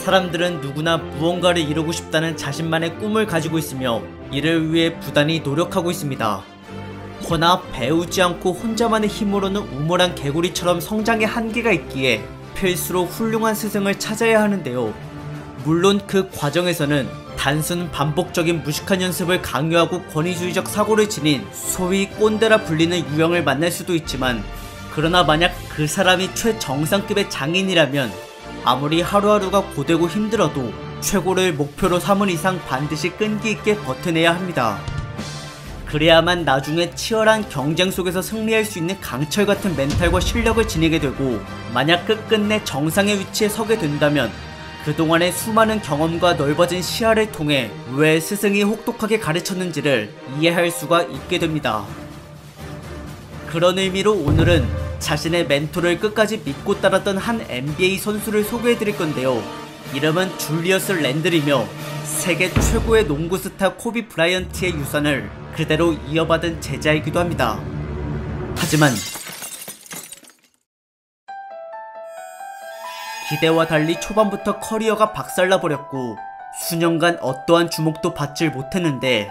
사람들은 누구나 무언가를 이루고 싶다는 자신만의 꿈을 가지고 있으며 이를 위해 부단히 노력하고 있습니다. 허나 배우지 않고 혼자만의 힘으로는 우물한 개구리처럼 성장의 한계가 있기에 필수로 훌륭한 스승을 찾아야 하는데요. 물론 그 과정에서는 단순 반복적인 무식한 연습을 강요하고 권위주의적 사고를 지닌 소위 꼰대라 불리는 유형을 만날 수도 있지만, 그러나 만약 그 사람이 최정상급의 장인이라면 아무리 하루하루가 고되고 힘들어도 최고를 목표로 삼은 이상 반드시 끈기 있게 버텨내야 합니다. 그래야만 나중에 치열한 경쟁 속에서 승리할 수 있는 강철같은 멘탈과 실력을 지니게 되고, 만약 끝끝내 정상의 위치에 서게 된다면 그동안의 수많은 경험과 넓어진 시야를 통해 왜 스승이 혹독하게 가르쳤는지를 이해할 수가 있게 됩니다. 그런 의미로 오늘은 자신의 멘토를 끝까지 믿고 따랐던 한 NBA 선수를 소개해드릴 건데요. 이름은 줄리어스 랜들이며 세계 최고의 농구 스타 코비 브라이언트의 유산을 그대로 이어받은 제자이기도 합니다. 하지만 기대와 달리 초반부터 커리어가 박살나버렸고 수년간 어떠한 주목도 받질 못했는데,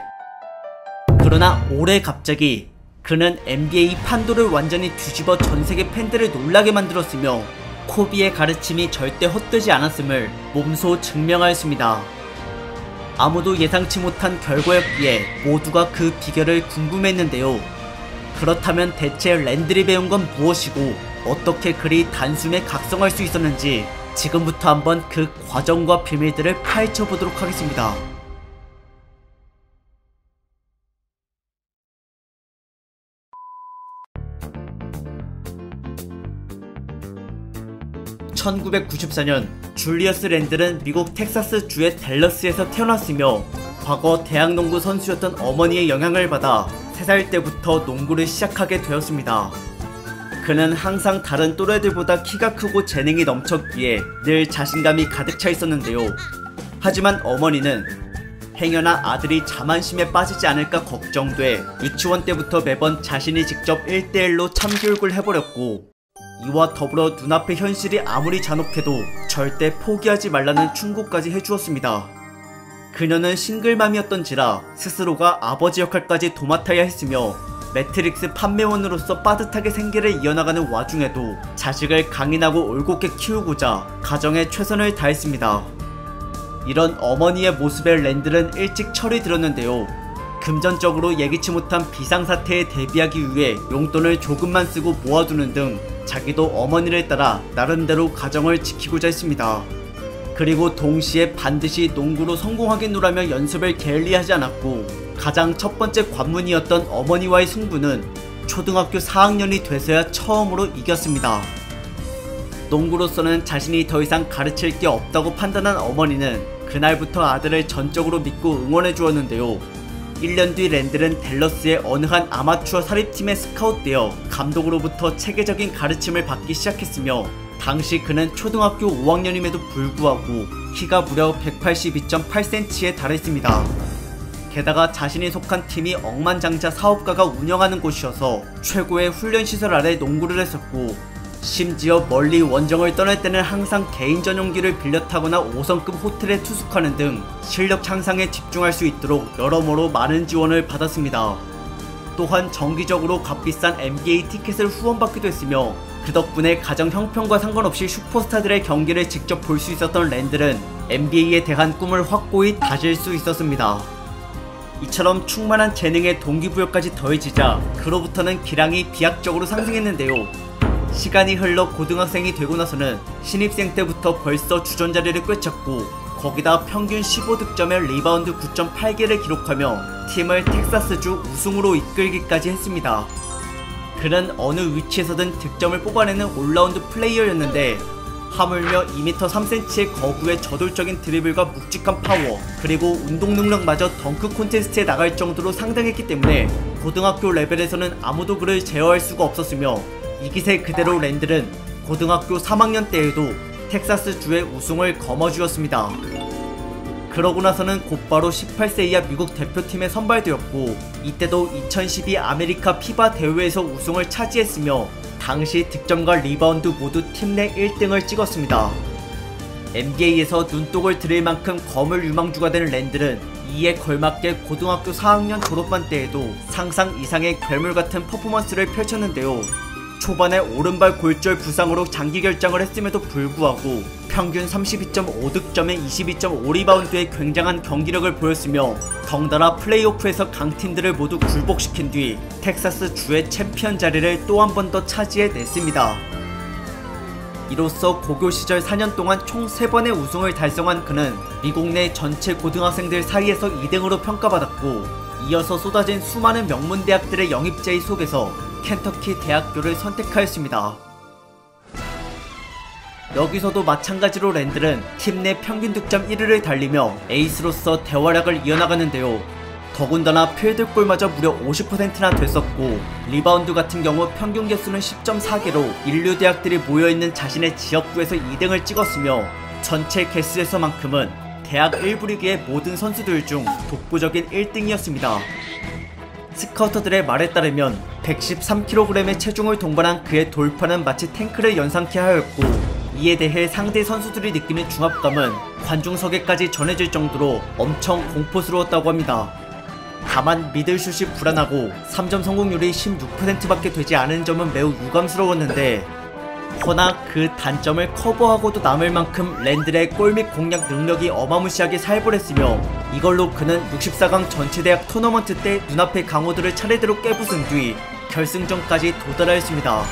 그러나 올해 갑자기 그는 NBA 판도를 완전히 뒤집어 전세계 팬들을 놀라게 만들었으며 코비의 가르침이 절대 헛되지 않았음을 몸소 증명하였습니다. 아무도 예상치 못한 결과였기에 모두가 그 비결을 궁금했는데요. 그렇다면 대체 랜들이 배운 건 무엇이고 어떻게 그리 단숨에 각성할 수 있었는지 지금부터 한번 그 과정과 비밀들을 파헤쳐보도록 하겠습니다. (1994년) 줄리어스 랜들은 미국 텍사스 주의 댈러스에서 태어났으며 과거 대학농구 선수였던 어머니의 영향을 받아 3살 때부터 농구를 시작하게 되었습니다. 그는 항상 다른 또래들보다 키가 크고 재능이 넘쳤기에 늘 자신감이 가득 차 있었는데요. 하지만 어머니는 행여나 아들이 자만심에 빠지지 않을까 걱정돼 유치원 때부터 매번 자신이 직접 1대1로 참교육을 해버렸고, 이와 더불어 눈앞의 현실이 아무리 잔혹해도 절대 포기하지 말라는 충고까지 해주었습니다. 그녀는 싱글맘이었던지라 스스로가 아버지 역할까지 도맡아야 했으며 매트릭스 판매원으로서 빠듯하게 생계를 이어나가는 와중에도 자식을 강인하고 올곧게 키우고자 가정에 최선을 다했습니다. 이런 어머니의 모습에 랜들은 일찍 철이 들었는데요. 금전적으로 예기치 못한 비상사태에 대비하기 위해 용돈을 조금만 쓰고 모아두는 등 자기도 어머니를 따라 나름대로 가정을 지키고자 했습니다. 그리고 동시에 반드시 농구로 성공하겠노라며 연습을 게을리하지 않았고, 가장 첫 번째 관문이었던 어머니와의 승부는 초등학교 4학년이 돼서야 처음으로 이겼습니다. 농구로서는 자신이 더 이상 가르칠 게 없다고 판단한 어머니는 그날부터 아들을 전적으로 믿고 응원해 주었는데요. 1년 뒤 랜들은 댈러스의 어느 한 아마추어 사립팀에 스카웃되어 감독으로부터 체계적인 가르침을 받기 시작했으며, 당시 그는 초등학교 5학년임에도 불구하고 키가 무려 182.8cm에 달했습니다. 게다가 자신이 속한 팀이 억만장자 사업가가 운영하는 곳이어서 최고의 훈련시설 아래 농구를 했었고, 심지어 멀리 원정을 떠날 때는 항상 개인 전용기를 빌려 타거나 5성급 호텔에 투숙하는 등 실력 향상에 집중할 수 있도록 여러모로 많은 지원을 받았습니다. 또한 정기적으로 값비싼 NBA 티켓을 후원받기도 했으며, 그 덕분에 가정 형편과 상관없이 슈퍼스타들의 경기를 직접 볼 수 있었던 랜들은 NBA에 대한 꿈을 확고히 다질 수 있었습니다. 이처럼 충만한 재능에 동기부여까지 더해지자 그로부터는 기량이 비약적으로 상승했는데요. 시간이 흘러 고등학생이 되고 나서는 신입생 때부터 벌써 주전자리를 꿰찼고, 거기다 평균 15득점에 리바운드 9.8개를 기록하며 팀을 텍사스주 우승으로 이끌기까지 했습니다. 그는 어느 위치에서든 득점을 뽑아내는 올라운드 플레이어였는데, 하물며 2m 3cm의 거구의 저돌적인 드리블과 묵직한 파워, 그리고 운동 능력마저 덩크 콘테스트에 나갈 정도로 상당했기 때문에 고등학교 레벨에서는 아무도 그를 제어할 수가 없었으며, 이 기세 그대로 랜들은 고등학교 3학년 때에도 텍사스주의 우승을 거머쥐었습니다. 그러고 나서는 곧바로 18세 이하 미국 대표팀에 선발되었고, 이때도 2012 아메리카 피바 대회에서 우승을 차지했으며 당시 득점과 리바운드 모두 팀 내 1등을 찍었습니다. NBA에서 눈독을 들일 만큼 거물 유망주가 된 랜들은 이에 걸맞게 고등학교 4학년 졸업반 때에도 상상 이상의 괴물같은 퍼포먼스를 펼쳤는데요. 초반에 오른발 골절 부상으로 장기 결장을 했음에도 불구하고 평균 32.5득점에 22.5리바운드의 굉장한 경기력을 보였으며 덩달아 플레이오프에서 강팀들을 모두 굴복시킨 뒤 텍사스 주의 챔피언 자리를 또 한 번 더 차지해냈습니다. 이로써 고교 시절 4년 동안 총 3번의 우승을 달성한 그는 미국 내 전체 고등학생들 사이에서 2등으로 평가받았고, 이어서 쏟아진 수많은 명문 대학들의 영입 제의 속에서 켄터키 대학교를 선택하였습니다. 여기서도 마찬가지로 랜들은 팀 내 평균 득점 1위를 달리며 에이스로서 대활약을 이어나가는데요. 더군다나 필드골마저 무려 50%나 됐었고, 리바운드 같은 경우 평균 개수는 10.4개로 인류 대학들이 모여있는 자신의 지역구에서 2등을 찍었으며 전체 개수에서만큼은 대학 1부 리그의 모든 선수들 중 독보적인 1등이었습니다. 스카우터들의 말에 따르면 113kg의 체중을 동반한 그의 돌파는 마치 탱크를 연상케 하였고, 이에 대해 상대 선수들이 느끼는 중압감은 관중석에까지 전해질 정도로 엄청 공포스러웠다고 합니다. 다만 미들슛이 불안하고 3점 성공률이 16%밖에 되지 않은 점은 매우 유감스러웠는데, 허나 그 단점을 커버하고도 남을 만큼 랜들의 골 및 공략 능력이 어마무시하게 살벌했으며, 이걸로 그는 64강 전체대학 토너먼트 때 눈앞의 강호들을 차례대로 깨부순 뒤 결승전까지 도달하였습니다.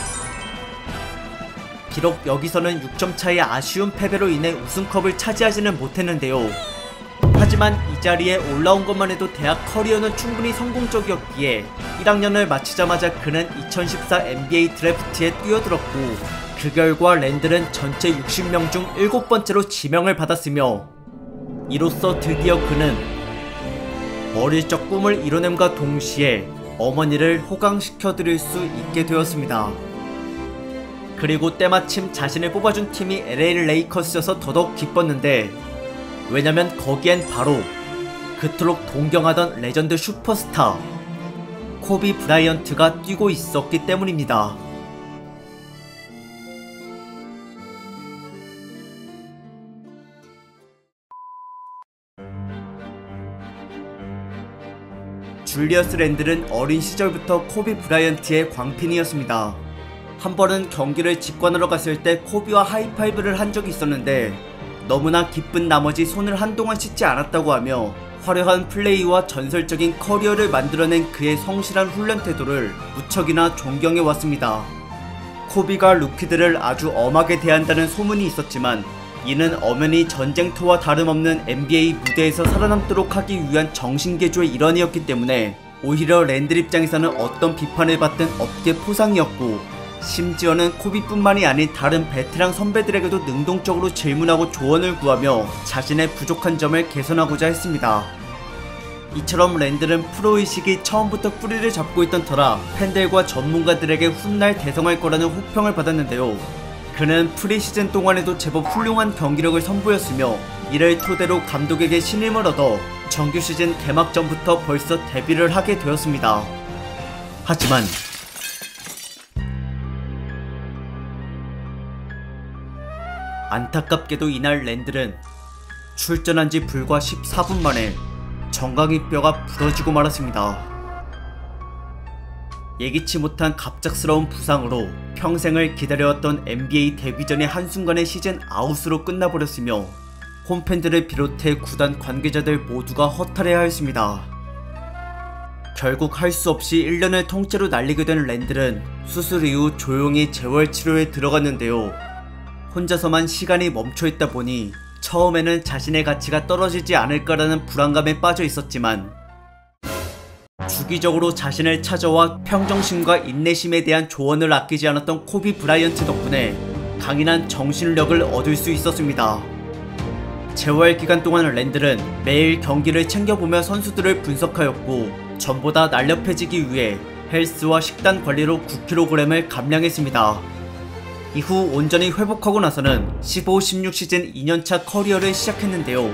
비록 여기서는 6점 차의 아쉬운 패배로 인해 우승컵을 차지하지는 못했는데요. 하지만 이 자리에 올라온 것만 해도 대학 커리어는 충분히 성공적이었기에 1학년을 마치자마자 그는 2014 NBA 드래프트에 뛰어들었고, 그 결과 랜들은 전체 60명 중 7번째로 지명을 받았으며, 이로써 드디어 그는 어릴 적 꿈을 이뤄냄과 동시에 어머니를 호강시켜드릴 수 있게 되었습니다. 그리고 때마침 자신을 뽑아준 팀이 LA 레이커스여서 더더욱 기뻤는데, 왜냐면 거기엔 바로 그토록 동경하던 레전드 슈퍼스타 코비 브라이언트가 뛰고 있었기 때문입니다. 줄리어스 랜들은 어린 시절부터 코비 브라이언트의 광팬이었습니다. 한 번은 경기를 직관하러 갔을 때 코비와 하이파이브를 한 적이 있었는데, 너무나 기쁜 나머지 손을 한동안 씻지 않았다고 하며 화려한 플레이와 전설적인 커리어를 만들어낸 그의 성실한 훈련 태도를 무척이나 존경해왔습니다. 코비가 루키들을 아주 엄하게 대한다는 소문이 있었지만, 이는 엄연히 전쟁터와 다름없는 NBA 무대에서 살아남도록 하기 위한 정신개조의 일환이었기 때문에 오히려 랜들 입장에서는 어떤 비판을 받든 업계 포상이었고, 심지어는 코비뿐만이 아닌 다른 베테랑 선배들에게도 능동적으로 질문하고 조언을 구하며 자신의 부족한 점을 개선하고자 했습니다. 이처럼 랜들은 프로의식이 처음부터 뿌리를 잡고 있던 터라 팬들과 전문가들에게 훗날 대성할 거라는 호평을 받았는데요. 그는 프리시즌 동안에도 제법 훌륭한 경기력을 선보였으며, 이를 토대로 감독에게 신임을 얻어 정규 시즌 개막 전부터 벌써 데뷔를 하게 되었습니다. 하지만 안타깝게도 이날 랜들은 출전한 지 불과 14분 만에 정강이 뼈가 부러지고 말았습니다. 예기치 못한 갑작스러운 부상으로 평생을 기다려왔던 NBA 데뷔전의 한순간에 시즌 아웃으로 끝나버렸으며, 홈팬들을 비롯해 구단 관계자들 모두가 허탈해하였습니다. 결국 할 수 없이 1년을 통째로 날리게 된 랜들은 수술 이후 조용히 재활치료에 들어갔는데요. 혼자서만 시간이 멈춰있다 보니 처음에는 자신의 가치가 떨어지지 않을까라는 불안감에 빠져 있었지만, 주기적으로 자신을 찾아와 평정심과 인내심에 대한 조언을 아끼지 않았던 코비 브라이언트 덕분에 강인한 정신력을 얻을 수 있었습니다. 재활 기간 동안 랜들은 매일 경기를 챙겨보며 선수들을 분석하였고, 전보다 날렵해지기 위해 헬스와 식단 관리로 9kg을 감량했습니다. 이후 온전히 회복하고 나서는 15-16 시즌 2년차 커리어를 시작했는데요.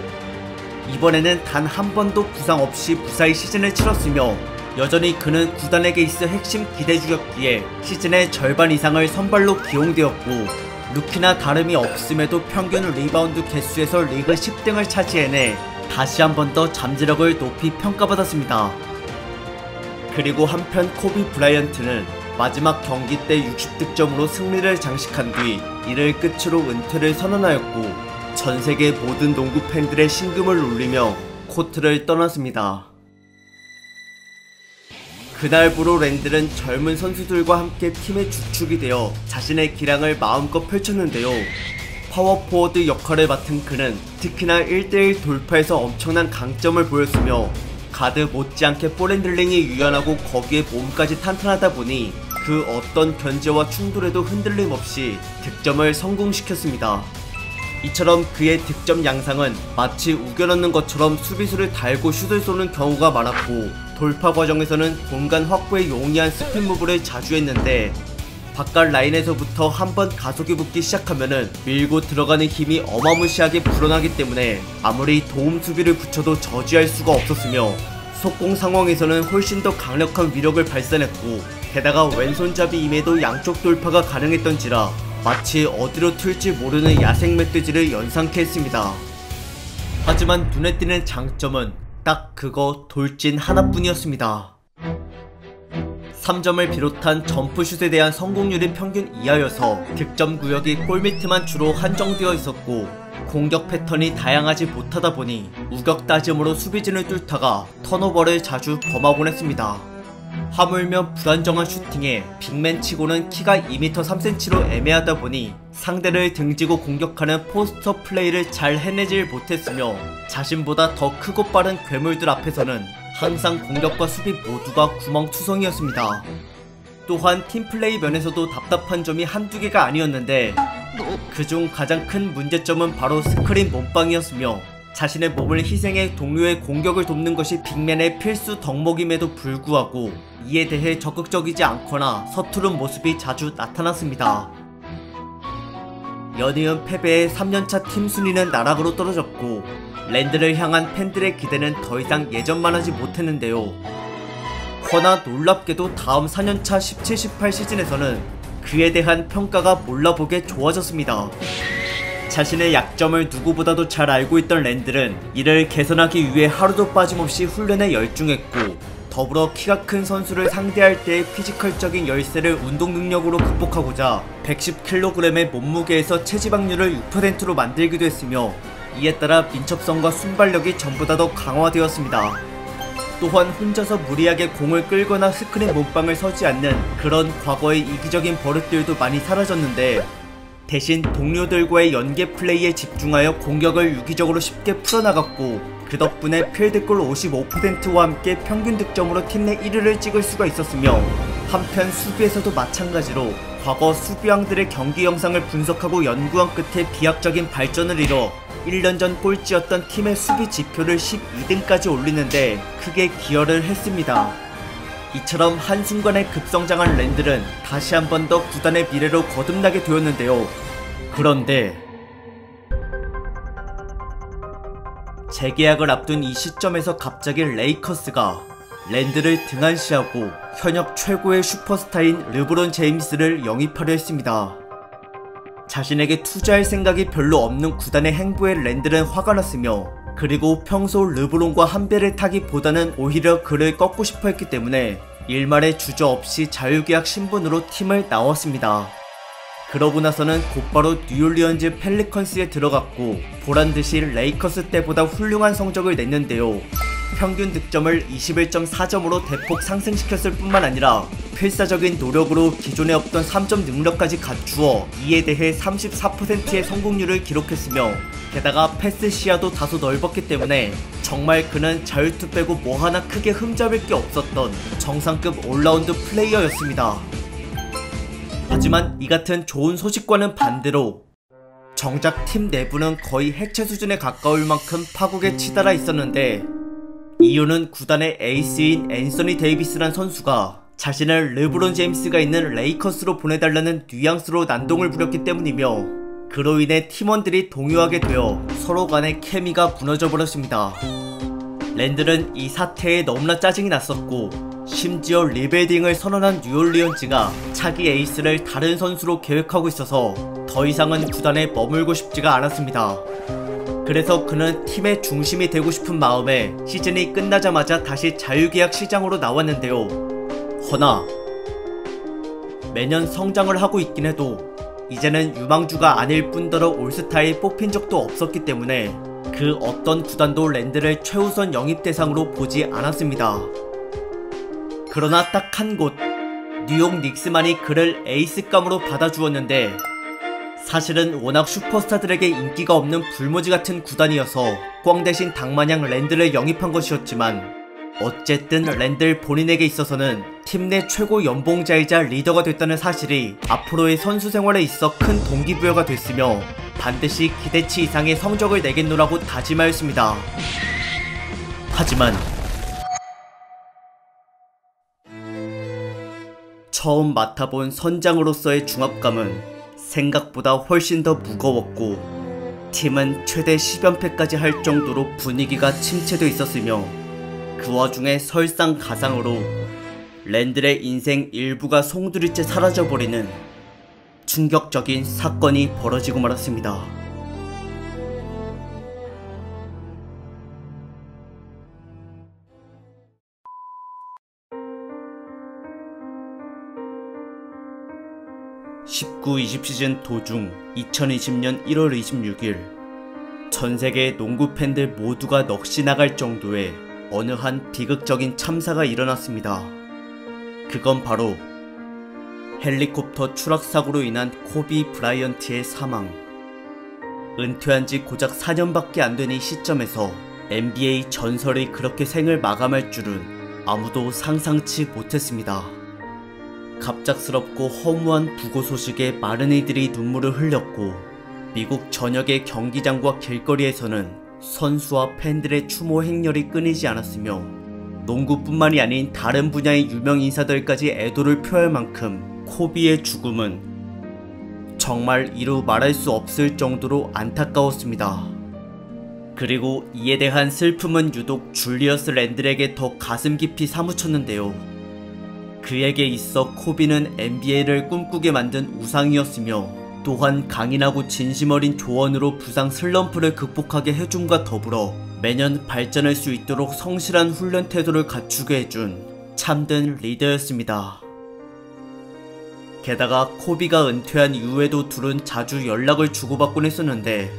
이번에는 단 한 번도 부상 없이 무사히 시즌을 치렀으며, 여전히 그는 구단에게 있어 핵심 기대주였기에 시즌의 절반 이상을 선발로 기용되었고, 루키나 다름이 없음에도 평균 리바운드 개수에서 리그 10등을 차지해내 다시 한 번 더 잠재력을 높이 평가받았습니다. 그리고 한편 코비 브라이언트는 마지막 경기 때 60득점으로 승리를 장식한 뒤 이를 끝으로 은퇴를 선언하였고 전세계 모든 농구 팬들의 심금을 울리며 코트를 떠났습니다. 그날부로 랜들은 젊은 선수들과 함께 팀의 주축이 되어 자신의 기량을 마음껏 펼쳤는데요. 파워포워드 역할을 맡은 그는 특히나 1대1 돌파에서 엄청난 강점을 보였으며 가드 못지않게 볼핸들링이 유연하고 거기에 몸까지 탄탄하다 보니 그 어떤 견제와 충돌에도 흔들림 없이 득점을 성공시켰습니다. 이처럼 그의 득점 양상은 마치 우겨넣는 것처럼 수비수를 달고 슛을 쏘는 경우가 많았고 돌파 과정에서는 공간 확보에 용이한 스핀 무브를 자주 했는데 바깥 라인에서부터 한번 가속이 붙기 시작하면은 밀고 들어가는 힘이 어마무시하게 불어나기 때문에 아무리 도움 수비를 붙여도 저지할 수가 없었으며 속공 상황에서는 훨씬 더 강력한 위력을 발산했고 게다가 왼손잡이임에도 양쪽 돌파가 가능했던지라 마치 어디로 튈지 모르는 야생 멧돼지를 연상케 했습니다. 하지만 눈에 띄는 장점은 딱 그거 돌진 하나뿐이었습니다. 3점을 비롯한 점프슛에 대한 성공률이 평균 이하여서 득점 구역이 골밑에만 주로 한정되어 있었고 공격 패턴이 다양하지 못하다 보니 우격 따짐으로 수비진을 뚫다가 턴오버를 자주 범하곤 했습니다. 하물며 불안정한 슈팅에 빅맨치고는 키가 2m 3cm로 애매하다 보니 상대를 등지고 공격하는 포스터 플레이를 잘 해내질 못했으며 자신보다 더 크고 빠른 괴물들 앞에서는 항상 공격과 수비 모두가 구멍투성이었습니다. 또한 팀플레이 면에서도 답답한 점이 한두 개가 아니었는데 그중 가장 큰 문제점은 바로 스크린 몸빵이었으며 자신의 몸을 희생해 동료의 공격을 돕는 것이 빅맨의 필수 덕목임에도 불구하고 이에 대해 적극적이지 않거나 서투른 모습이 자주 나타났습니다. 연이은 패배에 3년차 팀 순위는 나락으로 떨어졌고 랜드를 향한 팬들의 기대는 더 이상 예전만 하지 못했는데요. 허나 놀랍게도 다음 4년차 17-18 시즌에서는 그에 대한 평가가 몰라보게 좋아졌습니다. 자신의 약점을 누구보다도 잘 알고 있던 랜들은 이를 개선하기 위해 하루도 빠짐없이 훈련에 열중했고 더불어 키가 큰 선수를 상대할 때의 피지컬적인 열세를 운동 능력으로 극복하고자 110kg의 몸무게에서 체지방률을 6%로 만들기도 했으며 이에 따라 민첩성과 순발력이 전보다 더 강화되었습니다. 또한 혼자서 무리하게 공을 끌거나 스크린 몸빵을 서지 않는 그런 과거의 이기적인 버릇들도 많이 사라졌는데 대신 동료들과의 연계 플레이에 집중하여 공격을 유기적으로 쉽게 풀어나갔고 그 덕분에 필드골 55%와 함께 평균 득점으로 팀 내 1위를 찍을 수가 있었으며 한편 수비에서도 마찬가지로 과거 수비왕들의 경기 영상을 분석하고 연구한 끝에 비약적인 발전을 이뤄 1년 전 꼴찌였던 팀의 수비 지표를 12등까지 올리는데 크게 기여를 했습니다. 이처럼 한순간에 급성장한 랜들은 다시 한 번 더 구단의 미래로 거듭나게 되었는데요. 그런데 재계약을 앞둔 이 시점에서 갑자기 레이커스가 랜드를 등한시하고 현역 최고의 슈퍼스타인 르브론 제임스를 영입하려 했습니다. 자신에게 투자할 생각이 별로 없는 구단의 행보에 랜들은 화가 났으며 그리고 평소 르브론과 한 배를 타기보다는 오히려 그를 꺾고 싶어 했기 때문에 일말의 주저없이 자유계약 신분으로 팀을 나왔습니다. 그러고 나서는 곧바로 뉴올리언즈 펠리컨스에 들어갔고 보란듯이 레이커스 때보다 훌륭한 성적을 냈는데요. 평균 득점을 21.4점으로 대폭 상승시켰을 뿐만 아니라 필사적인 노력으로 기존에 없던 3점 능력까지 갖추어 이에 대해 34%의 성공률을 기록했으며 게다가 패스 시야도 다소 넓었기 때문에 정말 그는 자유투 빼고 뭐 하나 크게 흠잡을 게 없었던 정상급 올라운드 플레이어였습니다. 하지만 이 같은 좋은 소식과는 반대로 정작 팀 내부는 거의 해체 수준에 가까울 만큼 파국에 치달아 있었는데 이유는 구단의 에이스인 앤서니 데이비스란 선수가 자신을 르브론 제임스가 있는 레이커스로 보내달라는 뉘앙스로 난동을 부렸기 때문이며 그로 인해 팀원들이 동요하게 되어 서로 간의 케미가 무너져 버렸습니다. 랜들은 이 사태에 너무나 짜증이 났었고 심지어 리빌딩을 선언한 뉴올리언즈가 차기 에이스를 다른 선수로 계획하고 있어서 더 이상은 구단에 머물고 싶지가 않았습니다. 그래서 그는 팀의 중심이 되고 싶은 마음에 시즌이 끝나자마자 다시 자유계약 시장으로 나왔는데요. 허나 매년 성장을 하고 있긴 해도 이제는 유망주가 아닐 뿐더러 올스타에 뽑힌 적도 없었기 때문에 그 어떤 구단도 랜드를 최우선 영입 대상으로 보지 않았습니다. 그러나 딱 한 곳, 뉴욕 닉스만이 그를 에이스감으로 받아주었는데 사실은 워낙 슈퍼스타들에게 인기가 없는 불모지 같은 구단이어서 꽝 대신 닭마냥 랜드를 영입한 것이었지만 어쨌든 랜들 본인에게 있어서는 팀 내 최고 연봉자이자 리더가 됐다는 사실이 앞으로의 선수 생활에 있어 큰 동기부여가 됐으며 반드시 기대치 이상의 성적을 내겠노라고 다짐하였습니다. 하지만 처음 맡아본 선장으로서의 중압감은 생각보다 훨씬 더 무거웠고 팀은 최대 10연패까지 할 정도로 분위기가 침체돼 있었으며 그 와중에 설상가상으로 랜들의 인생 일부가 송두리째 사라져버리는 충격적인 사건이 벌어지고 말았습니다. (19-20) 시즌 도중 2020년 1월 26일 전세계 농구 팬들 모두가 넋이 나갈 정도의 어느 한 비극적인 참사가 일어났습니다. 그건 바로 헬리콥터 추락사고로 인한 코비 브라이언트의 사망. 은퇴한 지 고작 4년밖에 안 된 이 시점에서 NBA 전설이 그렇게 생을 마감할 줄은 아무도 상상치 못했습니다. 갑작스럽고 허무한 부고 소식에 많은 이들이 눈물을 흘렸고 미국 전역의 경기장과 길거리에서는 선수와 팬들의 추모 행렬이 끊이지 않았으며 농구뿐만이 아닌 다른 분야의 유명 인사들까지 애도를 표할 만큼 코비의 죽음은 정말 이루 말할 수 없을 정도로 안타까웠습니다. 그리고 이에 대한 슬픔은 유독 줄리어스 랜들에게 더 가슴 깊이 사무쳤는데요. 그에게 있어 코비는 NBA를 꿈꾸게 만든 우상이었으며 또한 강인하고 진심 어린 조언으로 부상 슬럼프를 극복하게 해줌과 더불어 매년 발전할 수 있도록 성실한 훈련 태도를 갖추게 해준 참된 리더였습니다. 게다가 코비가 은퇴한 이후에도 둘은 자주 연락을 주고받곤 했었는데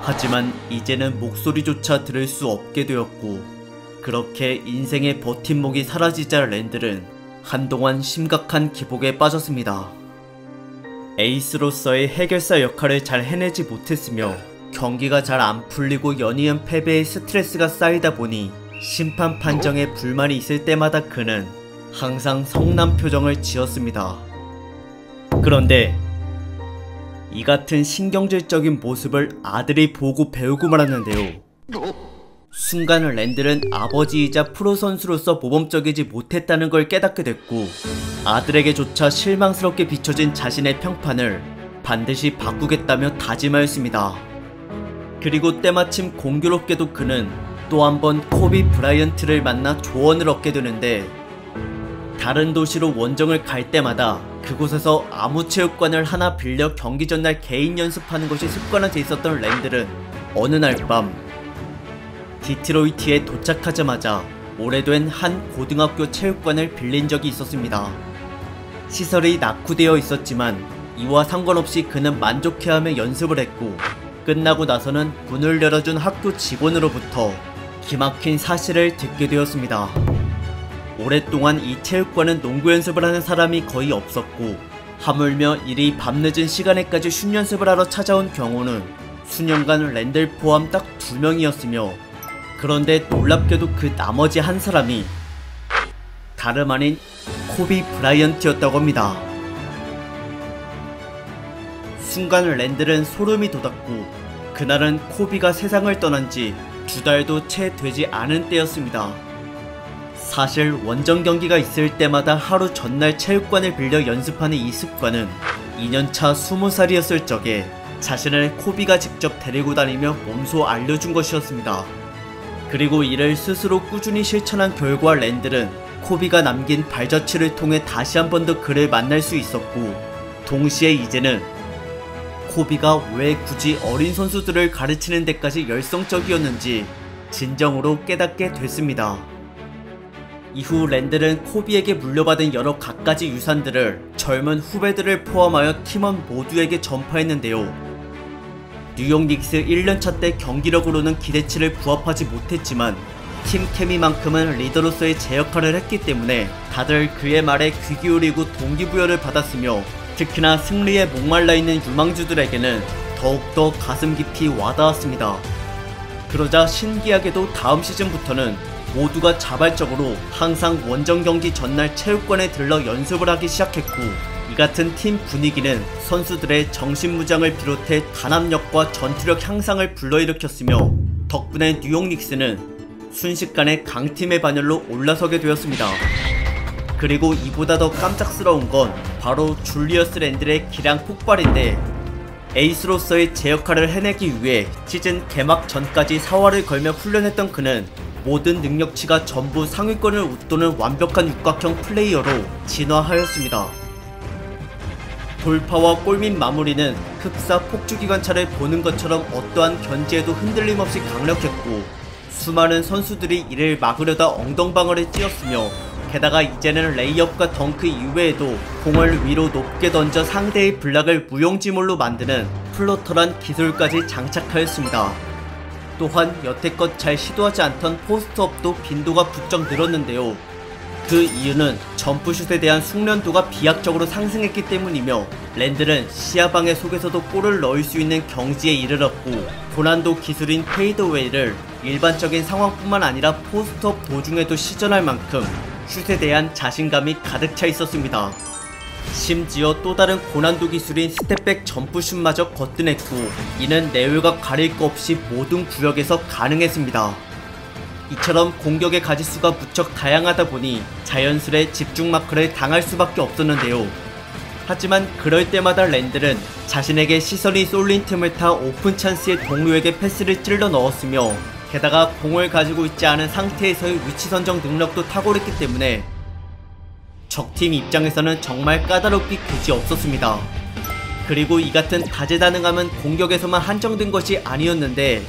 하지만 이제는 목소리조차 들을 수 없게 되었고 그렇게 인생의 버팀목이 사라지자 랜들은 한동안 심각한 기복에 빠졌습니다. 에이스로서의 해결사 역할을 잘 해내지 못했으며 경기가 잘 안 풀리고 연이은 패배에 스트레스가 쌓이다 보니 심판 판정에 불만이 있을 때마다 그는 항상 성난 표정을 지었습니다. 그런데 이 같은 신경질적인 모습을 아들이 보고 배우고 말았는데요. 순간 랜들은 아버지이자 프로선수로서 모범적이지 못했다는 걸 깨닫게 됐고 아들에게조차 실망스럽게 비춰진 자신의 평판을 반드시 바꾸겠다며 다짐하였습니다. 그리고 때마침 공교롭게도 그는 또 한 번 코비 브라이언트를 만나 조언을 얻게 되는데 다른 도시로 원정을 갈 때마다 그곳에서 아무체육관을 하나 빌려 경기 전날 개인 연습하는 것이 습관화돼 있었던 랜들은 어느 날 밤 디트로이트에 도착하자마자 오래된 한 고등학교 체육관을 빌린 적이 있었습니다. 시설이 낙후되어 있었지만 이와 상관없이 그는 만족해하며 연습을 했고 끝나고 나서는 문을 열어준 학교 직원으로부터 기막힌 사실을 듣게 되었습니다. 오랫동안 이 체육관은 농구 연습을 하는 사람이 거의 없었고 하물며 이리 밤늦은 시간에까지 슛 연습을 하러 찾아온 경우는 수년간 랜들 포함 딱 2명이었으며 그런데 놀랍게도 그 나머지 한 사람이 다름 아닌 코비 브라이언트였다고 합니다. 순간 랜들은 소름이 돋았고 그날은 코비가 세상을 떠난 지 2달도 채 되지 않은 때였습니다. 사실 원정 경기가 있을 때마다 하루 전날 체육관을 빌려 연습하는 이 습관은 2년차 20살이었을 적에 자신을 코비가 직접 데리고 다니며 몸소 알려준 것이었습니다. 그리고 이를 스스로 꾸준히 실천한 결과 랜들은 코비가 남긴 발자취를 통해 다시 한 번 더 그를 만날 수 있었고 동시에 이제는 코비가 왜 굳이 어린 선수들을 가르치는 데까지 열성적이었는지 진정으로 깨닫게 됐습니다. 이후 랜들은 코비에게 물려받은 여러 갖가지 유산들을 젊은 후배들을 포함하여 팀원 모두에게 전파했는데요. 뉴욕 닉스 1년차 때 경기력으로는 기대치를 부합하지 못했지만 팀 케미만큼은 리더로서의 제 역할을 했기 때문에 다들 그의 말에 귀 기울이고 동기부여를 받았으며, 특히나 승리에 목말라 있는 유망주들에게는 더욱더 가슴 깊이 와닿았습니다. 그러자 신기하게도 다음 시즌부터는 모두가 자발적으로 항상 원정 경기 전날 체육관에 들러 연습을 하기 시작했고, 이 같은 팀 분위기는 선수들의 정신무장을 비롯해 단합력과 전투력 향상을 불러일으켰으며, 덕분에 뉴욕 닉스는 순식간에 강팀의 반열로 올라서게 되었습니다. 그리고 이보다 더 깜짝스러운 건 바로 줄리어스 랜들의 기량 폭발인데, 에이스로서의 제 역할을 해내기 위해 시즌 개막 전까지 사활을 걸며 훈련했던 그는 모든 능력치가 전부 상위권을 웃도는 완벽한 육각형 플레이어로 진화하였습니다. 돌파와 골 및 마무리는 흡사 폭주기관차를 보는 것처럼 어떠한 견제에도 흔들림 없이 강력했고, 수많은 선수들이 이를 막으려다 엉덩방아를 찧었으며, 게다가 이제는 레이업과 덩크 이외에도 공을 위로 높게 던져 상대의 블락을 무용지물로 만드는 플로터란 기술까지 장착하였습니다. 또한 여태껏 잘 시도하지 않던 포스트업도 빈도가 부쩍 늘었는데요. 그 이유는 점프슛에 대한 숙련도가 비약적으로 상승했기 때문이며, 랜들은 시야방해 속에서도 골을 넣을 수 있는 경지에 이르렀고, 고난도 기술인 페이드웨이를 일반적인 상황뿐만 아니라 포스트업 도중에도 시전할 만큼 슛에 대한 자신감이 가득 차 있었습니다. 심지어 또 다른 고난도 기술인 스텝백 점프슛마저 거뜬했고, 이는 내외가 가릴 것 없이 모든 구역에서 가능했습니다. 이처럼 공격의 가짓수가 무척 다양하다 보니 자연스레 집중 마크를 당할 수밖에 없었는데요. 하지만 그럴 때마다 랜들은 자신에게 시선이 쏠린 틈을 타 오픈 찬스의 동료에게 패스를 찔러 넣었으며, 게다가 공을 가지고 있지 않은 상태에서의 위치 선정 능력도 탁월했기 때문에 적팀 입장에서는 정말 까다롭기 그지없었습니다. 그리고 이 같은 다재다능함은 공격에서만 한정된 것이 아니었는데,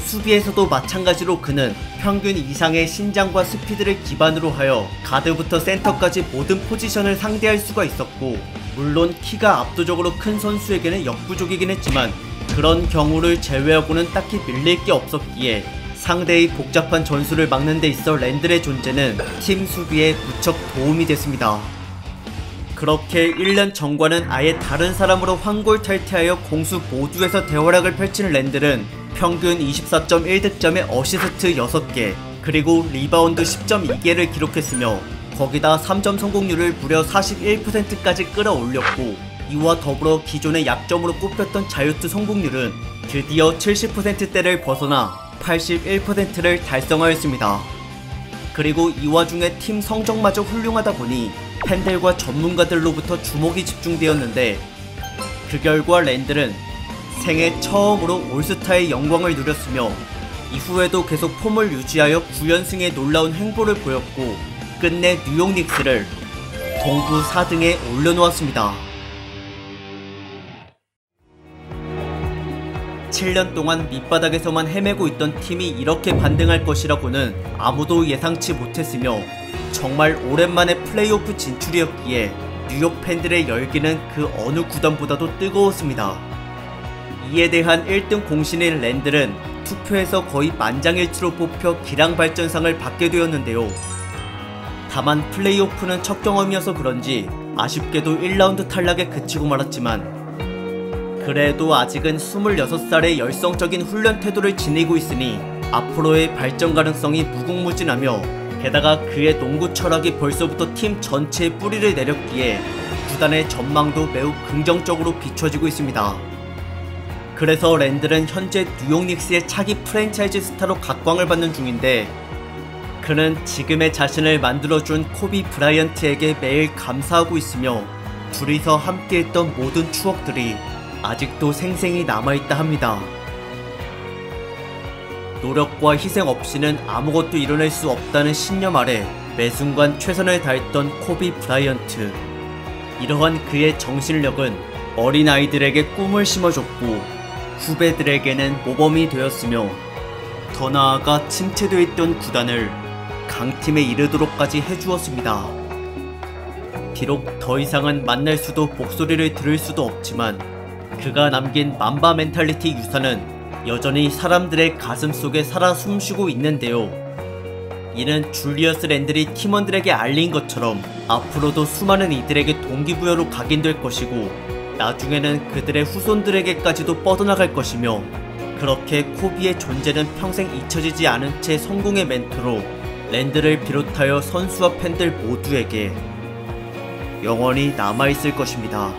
수비에서도 마찬가지로 그는 평균 이상의 신장과 스피드를 기반으로 하여 가드부터 센터까지 모든 포지션을 상대할 수가 있었고, 물론 키가 압도적으로 큰 선수에게는 역부족이긴 했지만 그런 경우를 제외하고는 딱히 밀릴 게 없었기에 상대의 복잡한 전술을 막는 데 있어 랜들의 존재는 팀 수비에 무척 도움이 됐습니다. 그렇게 1년 전과는 아예 다른 사람으로 환골탈퇴하여 공수 모두에서 대활약을 펼친 랜들은 평균 24.1득점에 어시스트 6개, 그리고 리바운드 10.2개를 기록했으며, 거기다 3점 성공률을 무려 41%까지 끌어올렸고, 이와 더불어 기존의 약점으로 꼽혔던 자유투 성공률은 드디어 70%대를 벗어나 81%를 달성하였습니다. 그리고 이 와중에 팀 성적마저 훌륭하다 보니 팬들과 전문가들로부터 주목이 집중되었는데, 그 결과 랜들은 생애 처음으로 올스타의 영광을 누렸으며, 이후에도 계속 폼을 유지하여 9연승의 놀라운 행보를 보였고, 끝내 뉴욕 닉스를 동부 4등에 올려놓았습니다. 7년 동안 밑바닥에서만 헤매고 있던 팀이 이렇게 반등할 것이라고는 아무도 예상치 못했으며, 정말 오랜만에 플레이오프 진출이었기에 뉴욕 팬들의 열기는 그 어느 구단보다도 뜨거웠습니다. 이에 대한 1등 공신인 랜들은 투표에서 거의 만장일치로 뽑혀 기량발전상을 받게 되었는데요. 다만 플레이오프는 첫 경험이어서 그런지 아쉽게도 1라운드 탈락에 그치고 말았지만, 그래도 아직은 26살의 열성적인 훈련 태도를 지니고 있으니 앞으로의 발전 가능성이 무궁무진하며, 게다가 그의 농구 철학이 벌써부터 팀 전체에 뿌리를 내렸기에 구단의 전망도 매우 긍정적으로 비춰지고 있습니다. 그래서 랜들은 현재 뉴욕 닉스의 차기 프랜차이즈 스타로 각광을 받는 중인데, 그는 지금의 자신을 만들어준 코비 브라이언트에게 매일 감사하고 있으며, 둘이서 함께했던 모든 추억들이 아직도 생생히 남아있다 합니다. 노력과 희생 없이는 아무것도 이뤄낼 수 없다는 신념 아래 매 순간 최선을 다했던 코비 브라이언트. 이러한 그의 정신력은 어린아이들에게 꿈을 심어줬고 후배들에게는 모범이 되었으며 더 나아가 침체되어 있던 구단을 강팀에 이르도록까지 해주었습니다. 비록 더 이상은 만날 수도 목소리를 들을 수도 없지만 그가 남긴 맘바 멘탈리티 유산은 여전히 사람들의 가슴 속에 살아 숨쉬고 있는데요. 이는 줄리어스 랜들이 팀원들에게 알린 것처럼 앞으로도 수많은 이들에게 동기부여로 각인될 것이고 나중에는 그들의 후손들에게까지도 뻗어나갈 것이며 그렇게 코비의 존재는 평생 잊혀지지 않은 채 성공의 멘토로 랜드를 비롯하여 선수와 팬들 모두에게 영원히 남아있을 것입니다.